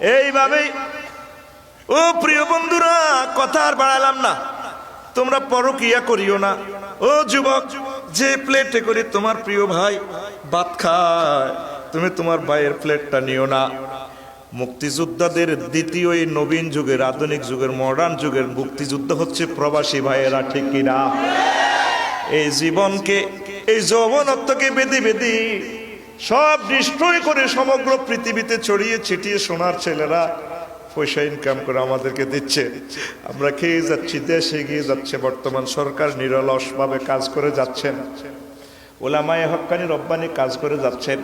এইভাবেই ও প্রিয় বন্ধুরা, কথা আর বাড়ালাম না, তোমরা পরকিয়া করিও না। ও যুবক, যে প্লেটে করে তোমার প্রিয় ভাই ভাত খায়, তুমি তোমার ভাইয়ের প্লেটটা নিও না। মুক্তিযোদ্ধাদের দ্বিতীয় এই নবীন যুগের, আধুনিক যুগের, মডার্ন যুগের মুক্তিযুদ্ধ হচ্ছে প্রবাসী ভাইয়েরা, ঠিক কিনা? এই জীবনকে, এই যৌবনত্বকে বেঁধে বেঁধে সব ডিস্ট্রয় করে সমগ্র পৃথিবীতে ছড়িয়ে ছিটিয়ে সোনার ছেলেরা পয়সা ইনকাম করে আমাদেরকে দিচ্ছে। আমরা খেয়ে যাচ্ছি, দেশ এগিয়ে যাচ্ছে। বর্তমান সরকার নিরলসভাবে কাজ করে যাচ্ছেন, ওলামায়ে হক্কানি রব্বানি কাজ করে যাচ্ছেন,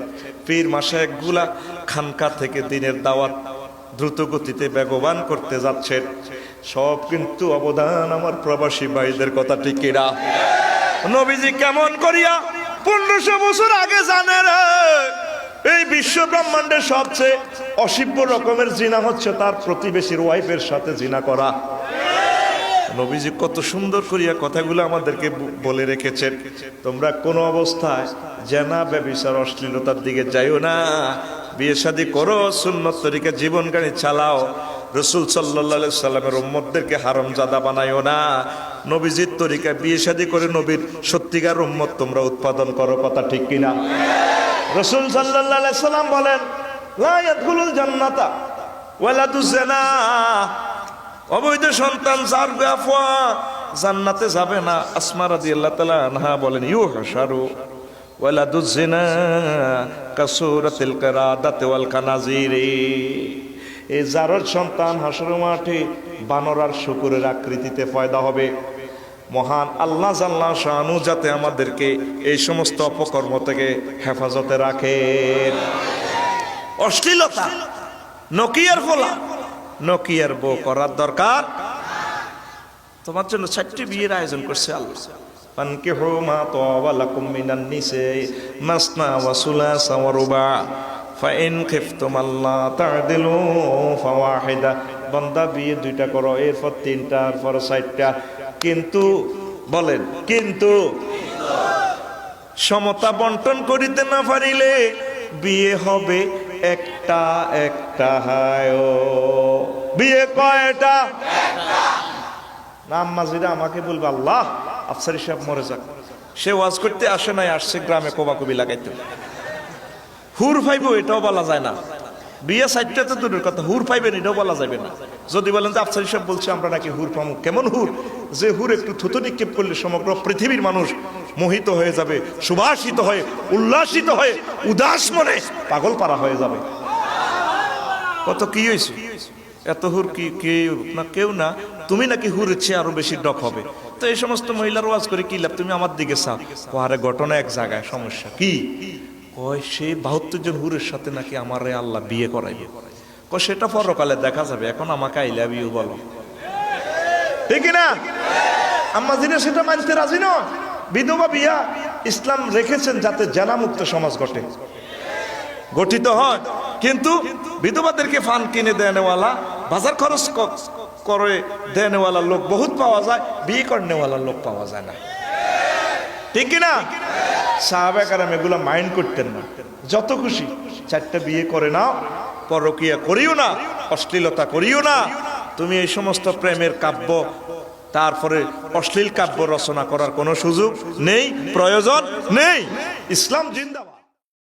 পীর মাশায়েখগুলা খানকা থেকে দিনের দাওয়াত দ্রুত গতিতে বেগবান করতে যাচ্ছেন। সব কিন্তু অবদান আমার প্রবাসী ভাইদের, কথা ঠিক কিনা? নবীজি কেমন করিয়া 1500 বছর আগে জানেন এই বিশ্ব ব্রহ্মাণ্ডের সবচেয়ে অসভ্য রকমের জিনা হচ্ছে তার প্রতিবেশীর ওয়াইফের সাথে জিনা করা। নবীজি কত সুন্দর করিয়া কথাগুলো আমাদেরকে বলে রেখেছেন, তোমরা কোন অবস্থায় জেনা, ব্যভিচার, অশ্লীলতার দিকে যাইও না। বিয়ে শাদী করো, সুন্নত তরিকা জীবন গাড়ি চালাও। রাসূল সাল্লাল্লাহু আলাইহি সাল্লামের উম্মতদেরকে হারামজাদা বানাইও না। নবীজির তরিকায় বিয়ে শাদী করে নবীর সত্যিকার উম্মত তোমরা উৎপাদন করো, কথা ঠিক কিনা? রাসূল সাল্লাল্লাহু আলাইহি সাল্লাম বলেন, লা ইয়াদখুলুল জান্নাতা ওয়ালাদুজ জিনা, অবৈধ সন্তান যার গাফওয়া জান্নাতে যাবে না। আসমা রাদিয়াল্লাহু তাআলা আনহা বলেন, ইউহশারু ওয়ালাদুজ জিনা কাসুরাতিল কিরাদাতি ওয়াল খানাজিরি, এই জারর সন্তান হাসরের মাঠে বানর আর শূকরের আকৃতিতে পয়দা হবে। মহান আল্লাহ জাল্লা শানু যাতে আমাদেরকে এই সমস্ত অপকর্ম থেকে হেফাজতে রাখেন। অশ্লীলতা, নকিয়ার ফলা, নকিয়ার বউ করার দরকার। তোমার জন্য 4টি বিয়ের আয়োজন করছে আল্লাহ। ফানকিহু মা তাওবা লাকুম মিনান নিসাই মাসনা ওয়া সুলাসা ওয়া রুবা ফাইন খিফতুম আল্লা তা'দিলু ফাওয়াহিদা। বান্দা বিয়ে 2টা করো, এরপর 3টা, এরপর 4টা। কিন্তু বলেন, কিন্তু সমতা বন্টন করিতে না পারিলে বিয়ে হবে একটা একটা। হায় বিয়ে কয়টা? নাম মাঝিরা আমাকে বলবে, আল্লাহ আফসারি সাহেব মরে যাক, সে ওয়াজ করতে আসে নাই, আসছে গ্রামে কোবাকবি লাগাইতে। হুর পাইবো এটাও বলা যায় না। বিয়ে 4টা তো দূরের কথা, হুর পাইবেন এটাও বলা যাবে না। যদি বলেন যে আফসারি সাহেব বলছে আমরা নাকি হুর পাবো, কেমন হুর? যে হুর একটু থুতু নিক্ষেপ করলে সমগ্র পৃথিবীর মানুষ মোহিত হয়ে যাবে, সুবাসিত হয়ে, উল্লাসিত হয়ে, উদাস মনে পাগল পারা হয়ে যাবে। কত কি হয়েছে? এত হুর কি কেউ না, কেউ না, তুমি নাকি হুরের চেয়ে আরো বেশি ডক হবে। তো এই সমস্ত মহিলার ওয়াজ করে কি লাভ? তুমি আমার দিকে চাও। কোহারে ঘটনা এক জায়গায়, সমস্যা কি? কয় সে 72 জন হুরের সাথে নাকি আমারে আল্লাহ বিয়ে করাইবে। কয় সেটা পরকালে দেখা যাবে, এখন আমাকে আই লাভ ইউ বলো, ঠিক না? আম্মা জিনা সেটা মানতে রাজি নয়। বিধবা বিয়া ইসলাম রেখেছেন যাতে জানামুক্ত সমাজ গঠিত হয়। কিন্তু বিধবাদেরকে ফান কিনে দেনেওয়ালা, বাজার খরচ করে দেনেওয়ালা লোক বহুত পাওয়া যায়, বিয়ে করনেওয়ালা লোক পাওয়া যায় না, ঠিক কিনা? সাহাবায়ে কেরাম এগুলা মাইন্ড করতেন না। যত খুশি 4টা বিয়ে করে নাও, পরকিয়া করিও না, অশ্লীলতা করিও না। তুমি এই সমস্ত প্রেমের কাব্য, তারপরে অশ্লীল কাব্য রচনা করার কোনো সুযোগ নেই, প্রয়োজন নেই। ইসলাম জিন্দাবাদ।